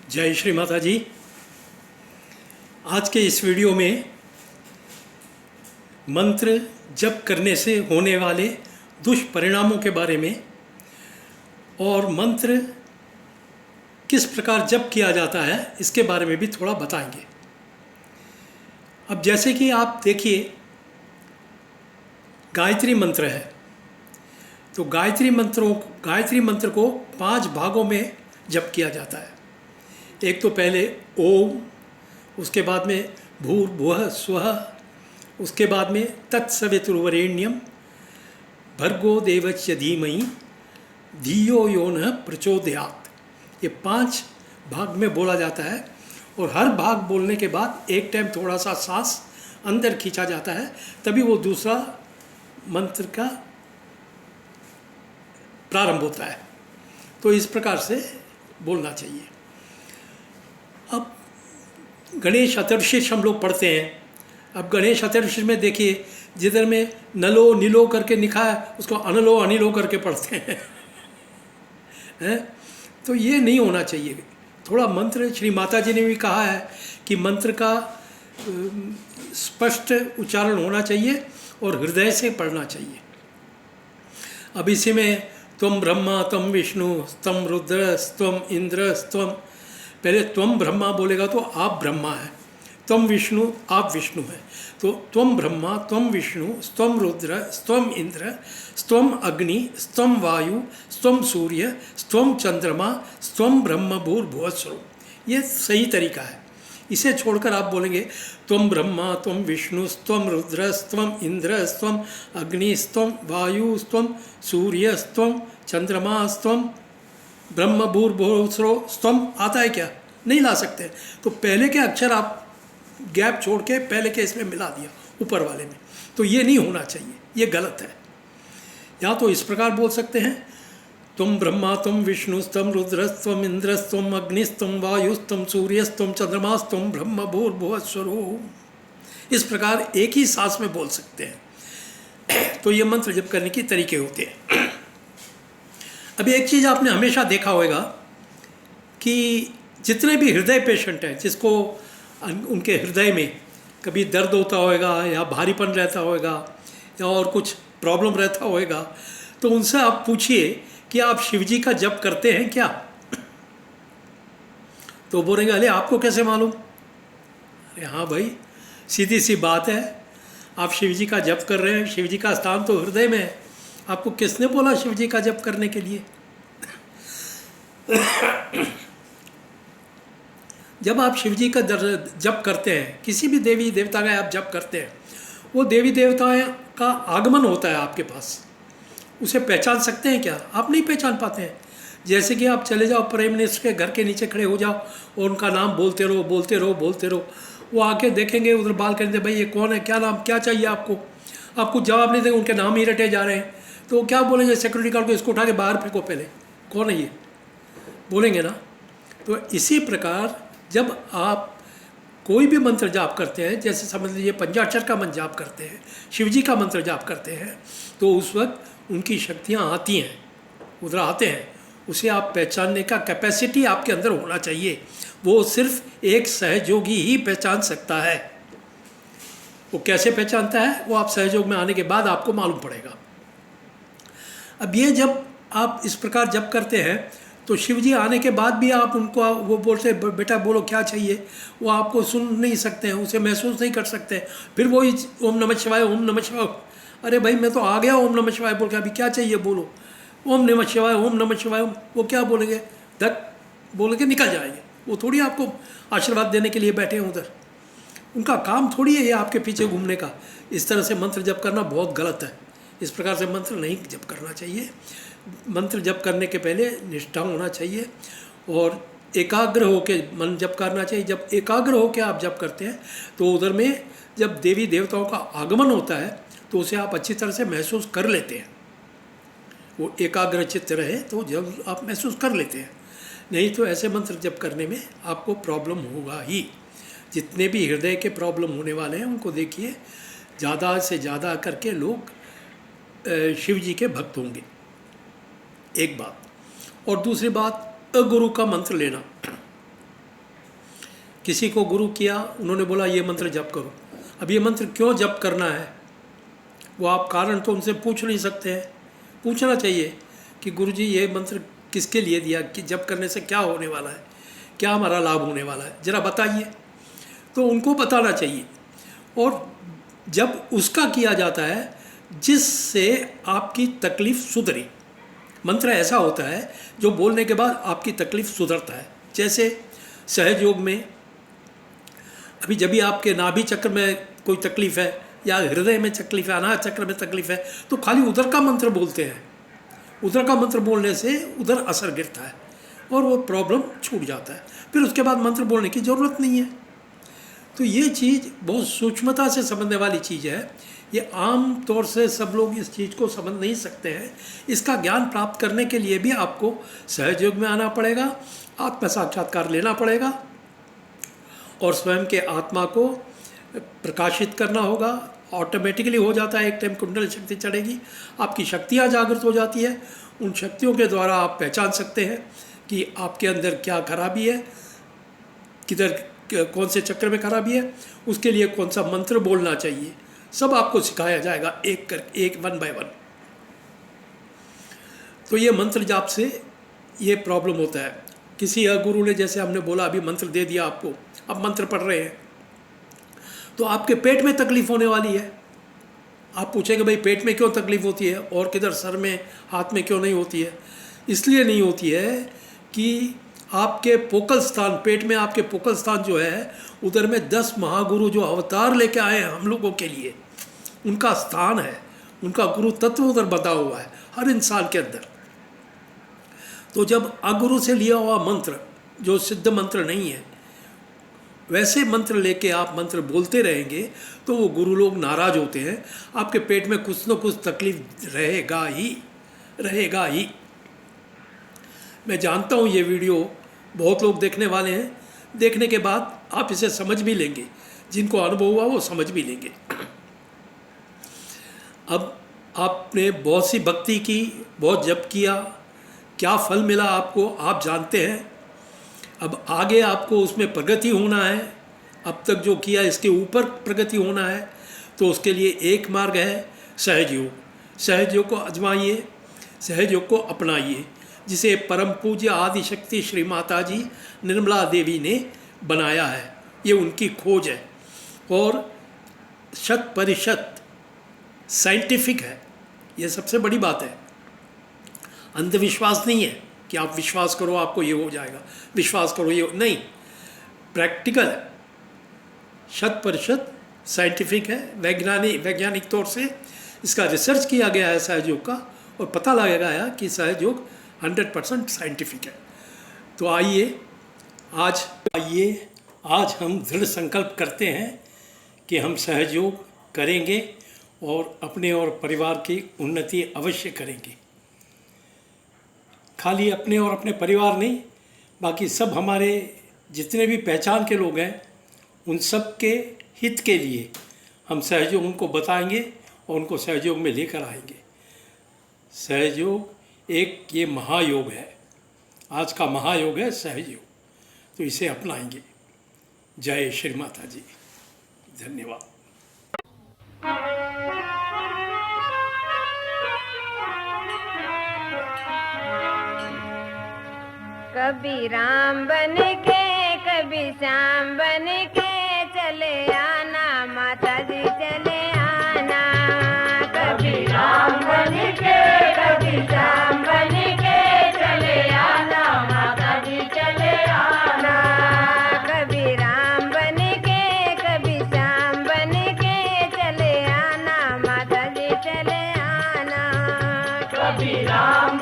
जय श्री माता जी। आज के इस वीडियो में मंत्र जप करने से होने वाले दुष्परिणामों के बारे में और मंत्र किस प्रकार जप किया जाता है इसके बारे में भी थोड़ा बताएंगे। अब जैसे कि आप देखिए, गायत्री मंत्र है, तो गायत्री मंत्र को 5 भागों में जप किया जाता है। एक तो पहले ओम, उसके बाद में भूर्भुवः स्वः, उसके बाद में तत्सवितुर्वरेण्यम भर्गो देवस्य धीमहि धियो यो नः प्रचोदयात्। ये 5 भाग में बोला जाता है और हर भाग बोलने के बाद एक टाइम थोड़ा सा सांस अंदर खींचा जाता है, तभी वो दूसरा मंत्र का प्रारंभ होता है। तो इस प्रकार से बोलना चाहिए। अब गणेश चतुर्दशी हम लोग पढ़ते हैं। अब गणेश चतुर्दशी में देखिए, जिधर में नलो नीलो करके लिखा है उसको अनलो अनिलो करके पढ़ते हैं। तो ये नहीं होना चाहिए। थोड़ा मंत्र, श्री माता जी ने भी कहा है कि मंत्र का स्पष्ट उच्चारण होना चाहिए और हृदय से पढ़ना चाहिए। अब इसी में त्वम ब्रह्मा त्वम विष्णु त्वम रुद्र त्वम इंद्र त्वम, पहले त्वम ब्रह्मा बोलेगा तो आप ब्रह्मा हैं, त्वम विष्णु आप विष्णु हैं। तो त्वम ब्रह्मा त्वम विष्णु त्वम रुद्र त्वम इंद्र त्वम अग्नि त्वम वायु त्वम सूर्य त्वम चंद्रमा त्वम ब्रह्म भूर्भुवः स्वः। ये सही तरीका है। इसे छोड़कर आप बोलेंगे त्वम ब्रह्मा त्वम विष्णु त्वम रुद्र त्वम इंद्र त्वम अग्नि त्वम वायु त्वम सूर्य त्वम चंद्रमा त्वम ब्रह्म भूर्भुवः स्वः। त्वम आता है क्या? नहीं ला सकते। तो पहले के अक्षर आप गैप छोड़ के पहले के इसमें मिला दिया ऊपर वाले में, तो ये नहीं होना चाहिए, ये गलत है। या तो इस प्रकार बोल सकते हैं, तुम ब्रह्मा तुम विष्णु तुम रुद्र तुम इंद्र तुम अग्नि तुम वायु तुम सूर्य तुम चंद्रमा तुम ब्रह्म भूर्भुवः स्वः। इस प्रकार एक ही सांस में बोल सकते हैं। तो ये मंत्र जप करने के तरीके होते हैं। अब एक चीज़ आपने हमेशा देखा होगा कि जितने भी हृदय पेशेंट हैं, जिसको उनके हृदय में कभी दर्द होता होगा या भारीपन रहता होगा या और कुछ प्रॉब्लम रहता होगा, तो उनसे आप पूछिए कि आप शिवजी का जप करते हैं क्या? तो बोलेंगे अरे आपको कैसे मालूम? अरे हाँ भाई, सीधी सी बात है, आप शिवजी का जप कर रहे हैं, शिवजी का स्थान तो हृदय में है। आपको किसने बोला शिवजी का जप करने के लिए? जब आप शिवजी का जप करते हैं, किसी भी देवी देवता का आप जप करते हैं, वो देवी देवता का आगमन होता है आपके पास। उसे पहचान सकते हैं क्या? आप नहीं पहचान पाते हैं। जैसे कि आप चले जाओ प्राइम मिनिस्टर के घर के नीचे खड़े हो जाओ और उनका नाम बोलते रहो बोलते रहो बोलते रहो, वो आके देखेंगे उधर बाल करेंगे, भाई ये कौन है, क्या नाम, क्या चाहिए आपको? आप कुछ जवाब नहीं देंगे, उनके नाम ही रटे जा रहे हैं। तो वो क्या बोलेंगे? सिक्योरिटी गार्ड को इसको उठा के बाहर फेंको, पहले कौन है ये, बोलेंगे ना। तो इसी प्रकार जब आप कोई भी मंत्र जाप करते हैं, जैसे समझ लीजिए पंचाक्षर का मंत्र जाप करते हैं, शिवजी का मंत्र जाप करते हैं, तो उस वक्त उनकी शक्तियाँ आती हैं, उधर आते हैं। उसे आप पहचानने का कैपेसिटी आपके अंदर होना चाहिए। वो सिर्फ एक सहयोगी ही पहचान सकता है। वो कैसे पहचानता है, वो आप सहयोग में आने के बाद आपको मालूम पड़ेगा। अब ये जब आप इस प्रकार जप करते हैं तो शिवजी आने के बाद भी आप उनको वो बोलते बेटा बोलो क्या चाहिए, वो आपको सुन नहीं सकते हैं, उसे महसूस नहीं कर सकते हैं। फिर वो ओम नमः शिवाय ओम नमः शिवाय, अरे भाई मैं तो आ गया ओम नमः शिवाय बोल के, अभी क्या चाहिए बोलो, ओम नमः शिवाय ओम नमः शिवाय। वो क्या बोलेंगे? धक बोल के निकल जाएंगे। वो थोड़ी आपको आशीर्वाद देने के लिए बैठे हैं उधर, उनका काम थोड़ी है ये आपके पीछे घूमने का। इस तरह से मंत्र जप करना बहुत गलत है। इस प्रकार से मंत्र नहीं जप करना चाहिए। मंत्र जप करने के पहले निष्ठा होना चाहिए और एकाग्र होकर मन जप करना चाहिए। जब एकाग्र होकर आप जप करते हैं तो उधर में जब देवी देवताओं का आगमन होता है तो उसे आप अच्छी तरह से महसूस कर लेते हैं। वो एकाग्र चित्त रहे तो जब आप महसूस कर लेते हैं, नहीं तो ऐसे मंत्र जप करने में आपको प्रॉब्लम होगा ही। जितने भी हृदय के प्रॉब्लम होने वाले हैं उनको देखिए, ज़्यादा से ज़्यादा करके लोग शिव जी के भक्त होंगे, एक बात। और दूसरी बात, अगुरु का मंत्र लेना। किसी को गुरु किया, उन्होंने बोला ये मंत्र जप करो। अब ये मंत्र क्यों जप करना है, वो आप कारण तो उनसे पूछ नहीं सकते हैं। पूछना चाहिए कि गुरुजी ये मंत्र किसके लिए दिया, कि जप करने से क्या होने वाला है, क्या हमारा लाभ होने वाला है, ज़रा बताइए। तो उनको बताना चाहिए। और जब उसका किया जाता है जिससे आपकी तकलीफ़ सुधरे, मंत्र ऐसा होता है जो बोलने के बाद आपकी तकलीफ़ सुधरता है। जैसे सहज योग में अभी जब भी आपके नाभि चक्र में कोई तकलीफ़ है या हृदय में तकलीफ़ है, अनाहत चक्र में तकलीफ़ है, तो खाली उधर का मंत्र बोलते हैं। उधर का मंत्र बोलने से उधर असर गिरता है और वो प्रॉब्लम छूट जाता है। फिर उसके बाद मंत्र बोलने की ज़रूरत नहीं है। तो ये चीज़ बहुत सूक्ष्मता से समझने वाली चीज़ है। ये आम तौर से सब लोग इस चीज़ को समझ नहीं सकते हैं। इसका ज्ञान प्राप्त करने के लिए भी आपको सहयोग में आना पड़ेगा, आत्म साक्षात्कार लेना पड़ेगा और स्वयं के आत्मा को प्रकाशित करना होगा। ऑटोमेटिकली हो जाता है, एक टाइम कुंडल शक्ति चढ़ेगी, आपकी शक्तियाँ जागृत हो जाती है। उन शक्तियों के द्वारा आप पहचान सकते हैं कि आपके अंदर क्या खराबी है, किधर कौन से चक्र में खराबी है, उसके लिए कौन सा मंत्र बोलना चाहिए, सब आपको सिखाया जाएगा एक 1 बाय 1। तो ये मंत्र जाप से ये प्रॉब्लम होता है। किसी गुरु ने, जैसे हमने बोला अभी मंत्र दे दिया आपको, अब मंत्र पढ़ रहे हैं तो आपके पेट में तकलीफ़ होने वाली है। आप पूछेंगे भाई पेट में क्यों तकलीफ़ होती है और किधर सर में हाथ में क्यों नहीं होती है। इसलिए नहीं होती है कि आपके पोकल स्थान, पेट में आपके पोकल स्थान जो है, उधर में 10 महागुरु जो अवतार लेके आए हैं हम लोगों के लिए, उनका स्थान है, उनका गुरु तत्व उधर बता हुआ है हर इंसान के अंदर। तो जब अगुरु से लिया हुआ मंत्र जो सिद्ध मंत्र नहीं है, वैसे मंत्र लेके आप मंत्र बोलते रहेंगे तो वो गुरु लोग नाराज़ होते हैं। आपके पेट में कुछ न कुछ तकलीफ रहेगा ही। मैं जानता हूँ ये वीडियो बहुत लोग देखने वाले हैं, देखने के बाद आप इसे समझ भी लेंगे, जिनको अनुभव हुआ वो समझ भी लेंगे। अब आपने बहुत सी भक्ति की, बहुत जप किया, क्या फल मिला आपको आप जानते हैं। अब आगे आपको उसमें प्रगति होना है, अब तक जो किया इसके ऊपर प्रगति होना है, तो उसके लिए एक मार्ग है सहज योग। सहज योग को आजमाइए, सहज योग को अपनाइए, जिसे परम पूज्य आदिशक्ति श्री माता जी निर्मला देवी ने बनाया है। ये उनकी खोज है और 100% साइंटिफिक है। ये सबसे बड़ी बात है। अंधविश्वास नहीं है कि आप विश्वास करो आपको ये हो जाएगा, विश्वास करो ये नहीं, प्रैक्टिकल है, 100% साइंटिफिक है। वैज्ञानिक तौर से इसका रिसर्च किया गया है सहज योग का, और पता लगा है कि सहज योग 100% साइंटिफिक है। तो आइए आज हम दृढ़ संकल्प करते हैं कि हम सहज योग करेंगे और अपने और परिवार की उन्नति अवश्य करेंगे। खाली अपने और अपने परिवार नहीं, बाकी सब हमारे जितने भी पहचान के लोग हैं, उन सब के हित के लिए हम सहयोग उनको बताएंगे और उनको सहयोग में लेकर आएंगे। सहयोग एक ये महायोग है, आज का महायोग है सहयोग, तो इसे अपनाएंगे। जय श्री माता जी, धन्यवाद। कभी राम बन के कभी श्याम बन के चले आना माता जी, चले आना। कभी राम बन के कभी श्याम बन के चले आना माता जी, चले आना। कभी राम बन के कभी श्याम बन के चले आना माता जी, चले आना। कभी राम